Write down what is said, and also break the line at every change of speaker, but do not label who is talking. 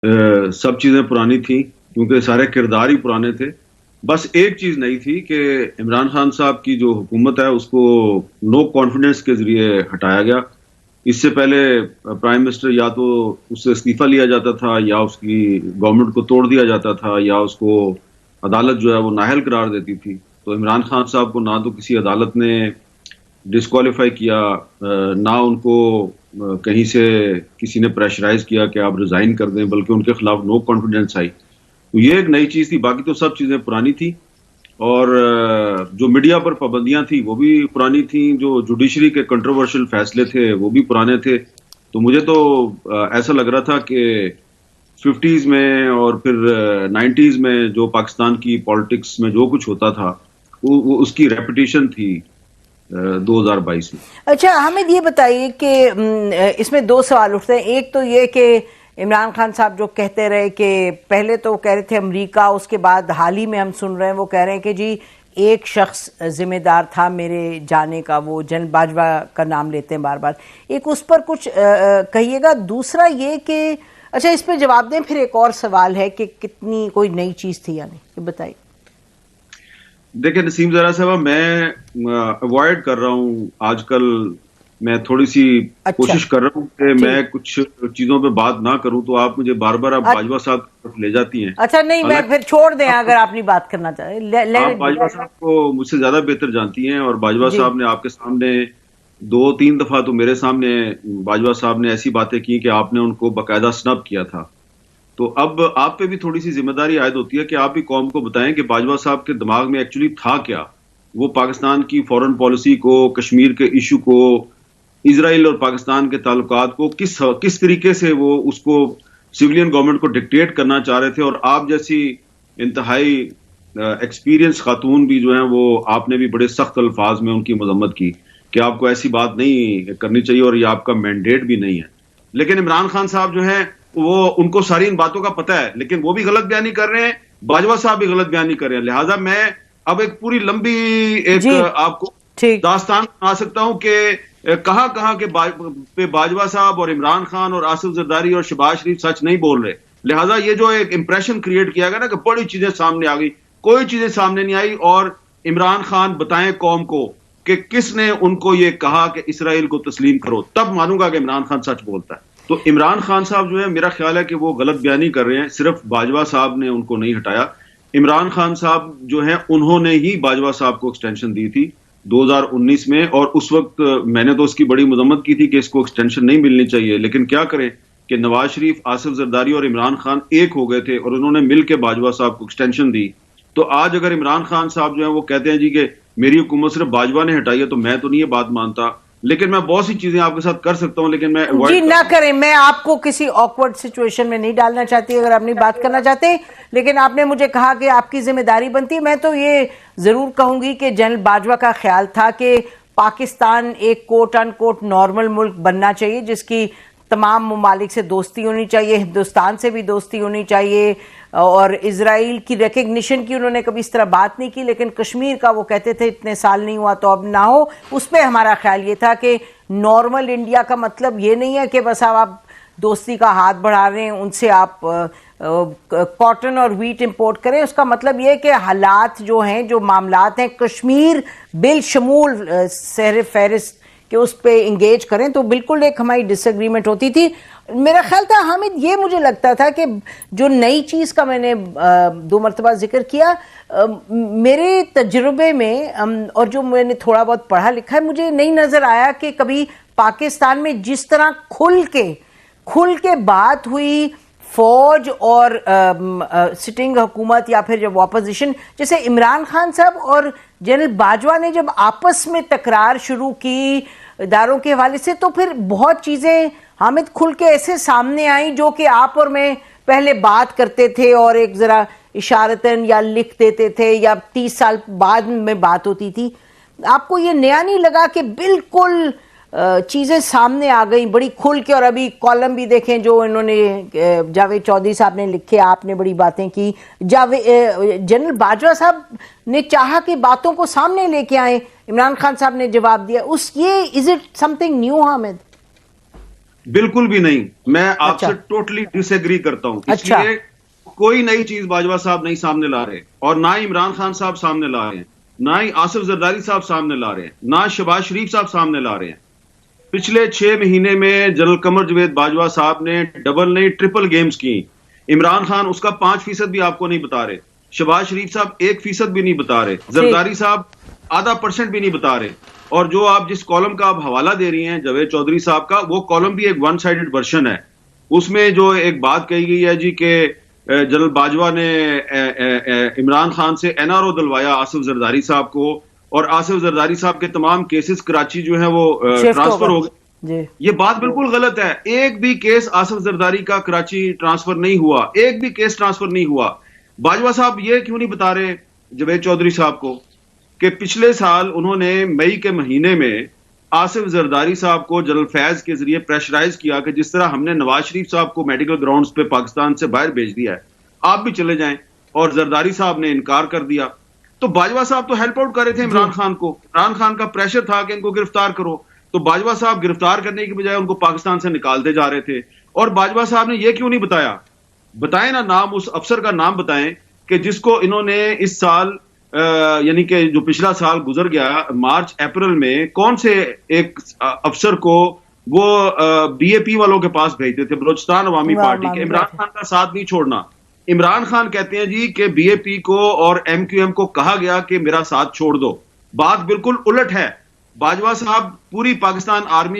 सब चीजें पुरानी थी क्योंकि सारे किरदार ही पुराने थे। बस एक चीज नई थी कि इमरान खान साहब की जो हुकूमत है उसको नो कॉन्फिडेंस के जरिए हटाया गया। इससे पहले प्राइम मिनिस्टर या तो उससे इस्तीफा लिया जाता था या उसकी गवर्नमेंट को तोड़ दिया जाता था या उसको अदालत जो है वो नाअहल करार देती थी। तो इमरान खान साहब को ना तो किसी अदालत ने डिस्क्वालीफाई किया, ना उनको कहीं से किसी ने प्रेशराइज किया कि आप रिजाइन कर दें, बल्कि उनके खिलाफ नो कॉन्फिडेंस आई। तो ये एक नई चीज थी, बाकी तो सब चीजें पुरानी थी। और जो मीडिया पर पाबंदियां थी वो भी पुरानी थी, जो जुडिशरी के कंट्रोवर्शियल फैसले थे वो भी पुराने थे। तो मुझे तो ऐसा लग रहा था कि 50s में और फिर 90s में जो पाकिस्तान की पॉलिटिक्स में जो कुछ होता था वो उसकी रेपिटेशन थी 2022 में।
अच्छा हामिद, ये बताइए कि इसमें दो सवाल उठते हैं। एक तो ये कि इमरान खान साहब जो कहते रहे कि पहले तो कह रहे थे अमेरिका, उसके बाद हाल ही में हम सुन रहे हैं वो कह रहे हैं कि जी एक शख्स जिम्मेदार था मेरे जाने का, वो जनरल बाजवा का नाम लेते हैं बार बार। एक उस पर कुछ कहिएगा। दूसरा ये कि अच्छा इस पर जवाब दें, फिर एक और सवाल है कि कितनी कोई नई चीज़ थी या नहीं, ये बताइए।
देखिए नसीम जरा साहब, मैं अवॉइड कर रहा हूँ आजकल। मैं थोड़ी सी कोशिश कर रहा हूँ कि मैं कुछ चीजों पे बात ना करूं, तो आप मुझे बार बार आप बाजवा साहब की तरफ ले जाती हैं।
अच्छा नहीं, मैं फिर छोड़ दें अगर आप नहीं बात करना चाहें।
आप बाजवा साहब को मुझसे ज्यादा बेहतर जानती हैं, और बाजवा साहब ने आपके सामने 2-3 दफा तो मेरे सामने बाजवा साहब ने ऐसी बातें की कि आपने उनको बाकायदा स्नब किया था। तो अब आप पे भी थोड़ी सी जिम्मेदारी आयद होती है कि आप भी कौम को बताएं कि बाजवा साहब के दिमाग में एक्चुअली था क्या। वो पाकिस्तान की फॉरेन पॉलिसी को, कश्मीर के इशू को, इजराइल और पाकिस्तान के ताल्लुकात को किस तरीके से वो उसको सिविलियन गवर्नमेंट को डिक्टेट करना चाह रहे थे। और आप जैसी इंतहाई एक्सपीरियंस खातून भी जो है वो आपने भी बड़े सख्त अल्फाज में उनकी मजम्मत की कि आपको ऐसी बात नहीं करनी चाहिए और ये आपका मैंडेट भी नहीं है। लेकिन इमरान खान साहब जो है वो, उनको सारी इन बातों का पता है, लेकिन वो भी गलत बयानी कर रहे हैं, बाजवा साहब भी गलत बयानी कर रहे हैं। लिहाजा मैं अब एक पूरी लंबी एक आपको दास्तान बना सकता हूं कि कहां कहां के पे बाजवा साहब और इमरान खान और आसिफ जरदारी और शहबाज शरीफ सच नहीं बोल रहे। लिहाजा ये जो एक इंप्रेशन क्रिएट किया गया ना कि बड़ी चीजें सामने आ गई, कोई चीजें सामने नहीं आई। और इमरान खान बताएं कौम को कि किसने उनको ये कहा कि इसराइल को तस्लीम करो, तब मानूंगा कि इमरान खान सच बोलता है। तो इमरान खान साहब जो है, मेरा ख्याल है कि वो गलत बयानी कर रहे हैं, सिर्फ बाजवा साहब ने उनको नहीं हटाया। इमरान खान साहब जो है उन्होंने ही बाजवा साहब को एक्सटेंशन दी थी 2019 में, और उस वक्त मैंने तो उसकी बड़ी मजम्मत की थी कि इसको एक्सटेंशन नहीं मिलनी चाहिए। लेकिन क्या करें कि नवाज शरीफ, आसिफ जरदारी और इमरान खान एक हो गए थे और उन्होंने मिलकर बाजवा साहब को एक्सटेंशन दी। तो आज अगर इमरान खान साहब जो है वो कहते हैं जी कि मेरी हुकूमत सिर्फ बाजवा ने हटाई है, तो मैं तो नहीं ये बात मानता। लेकिन मैं बहुत सी चीजें आपके साथ कर सकता हूं, लेकिन मैं
जी ना करें। मैं आपको किसी ऑकवर्ड सिचुएशन में नहीं डालना चाहती अगर आप नहीं बात करना चाहते, लेकिन आपने मुझे कहा कि आपकी जिम्मेदारी बनती है। मैं तो ये जरूर कहूंगी कि जनरल बाजवा का ख्याल था कि पाकिस्तान एक कोट अनकोट नॉर्मल मुल्क बनना चाहिए, जिसकी तमाम ममालिक से दोस्ती होनी चाहिए, हिंदुस्तान से भी दोस्ती होनी चाहिए। और इजराइल की रिकग्निशन की उन्होंने कभी इस तरह बात नहीं की, लेकिन कश्मीर का वो कहते थे इतने साल नहीं हुआ तो अब ना हो। उस पर हमारा ख्याल ये था कि नॉर्मल इंडिया का मतलब ये नहीं है कि बस आप दोस्ती का हाथ बढ़ा रहे हैं, उनसे आप कॉटन और व्हीट इंपोर्ट करें। उसका मतलब ये है कि हालात जो हैं, जो मामलात हैं, कश्मीर बिल शमूल सहर फहरिस्त कि उस पर इंगेज करें। तो बिल्कुल एक हमारी डिसएग्रीमेंट होती थी। मेरा ख्याल था हामिद, ये मुझे लगता था कि जो नई चीज़ का मैंने 2 मरतबा जिक्र किया, मेरे तजुर्बे में और जो मैंने थोड़ा बहुत पढ़ा लिखा है, मुझे नहीं नज़र आया कि कभी पाकिस्तान में जिस तरह खुल के बात हुई फौज और सिटिंग हुकूमत या फिर जब ऑपोजिशन, जैसे इमरान खान साहब और जनरल बाजवा ने जब आपस में तकरार शुरू की इदारों के हवाले से, तो फिर बहुत चीज़ें हामिद खुल के ऐसे सामने आई जो कि आप और मैं पहले बात करते थे और एक ज़रा इशारतन या लिख देते थे या 30 साल बाद में बात होती थी। आपको ये नया नहीं लगा कि बिल्कुल चीज़ें सामने आ गई बड़ी खुल के? और अभी कॉलम भी देखें जो इन्होंने जावेद चौधरी साहब ने लिखे, आपने बड़ी बातें की। जनरल बाजवा साहब ने चाहा कि बातों को सामने लेके आए, इमरान खान साहब ने जवाब दिया। Is it something new Hamid?
बिल्कुल भी नहीं। मैं आपसे
अच्छा।
टोटली डिसएग्री करता हूं।
अच्छा।
इसलिए कोई नई चीज बाजवा साहब नहीं सामने ला रहे, और ना ही इमरान खान साहब सामने ला रहे हैं, ना ही आसिफ जरदारी साहब सामने ला रहे हैं, ना शहबाज शरीफ साहब सामने ला रहे हैं। पिछले 6 महीने में जनरल कमर जावेद बाजवा साहब ने डबल नहीं ट्रिपल गेम्स की। इमरान खान उसका 5% भी आपको नहीं बता रहे, शहबाज शरीफ साहब 1% भी नहीं बता रहे, जरदारी साहब आधा % भी नहीं बता रहे। और जो आप जिस कॉलम का आप हवाला दे रही हैं जावेद चौधरी साहब का, वो कॉलम भी एक वन साइडेड वर्जन है। उसमें जो एक बात कही गई है जी कि जनरल बाजवा ने इमरान खान से एनआरओ दिलवाया आसिफ जरदारी साहब को, और आसिफ जरदारी साहब के तमाम केसेस कराची जो है वो ट्रांसफर हो गए। ये बात बिल्कुल गलत है। एक भी केस आसिफ जरदारी का कराची ट्रांसफर नहीं हुआ, एक भी केस ट्रांसफर नहीं हुआ। बाजवा साहब ये क्यों नहीं बता रहे जावेद चौधरी साहब को कि पिछले साल उन्होंने मई के महीने में आसिफ जरदारी साहब को जनरल फैज के जरिए प्रेशराइज किया कि जिस तरह हमने नवाज शरीफ साहब को मेडिकल ग्राउंड्स पे पाकिस्तान से बाहर भेज दिया है, आप भी चले जाएं, और जरदारी साहब ने इनकार कर दिया। तो बाजवा साहब तो हेल्प आउट कर रहे थे इमरान खान को, इमरान खान का प्रेशर था कि इनको गिरफ्तार करो, तो बाजवा साहब गिरफ्तार करने की बजाय उनको पाकिस्तान से निकालते जा रहे थे। और बाजवा साहब ने यह क्यों नहीं बताया, बताएं ना, नाम उस अफसर का नाम बताएं कि जिसको इन्होंने इस साल यानी कि जो पिछला साल गुजर गया मार्च अप्रैल में, कौन से एक अफसर को वो बीएपी वालों के पास भेजते थे, बलोचिस्तान अवामी पार्टी के। इमरान खान का साथ नहीं छोड़ना। इमरान खान कहते हैं जी कि बीएपी को और एमक्यूएम को कहा गया कि मेरा साथ छोड़ दो। बात बिल्कुल उलट है। बाजवा साहब पूरी पाकिस्तान आर्मी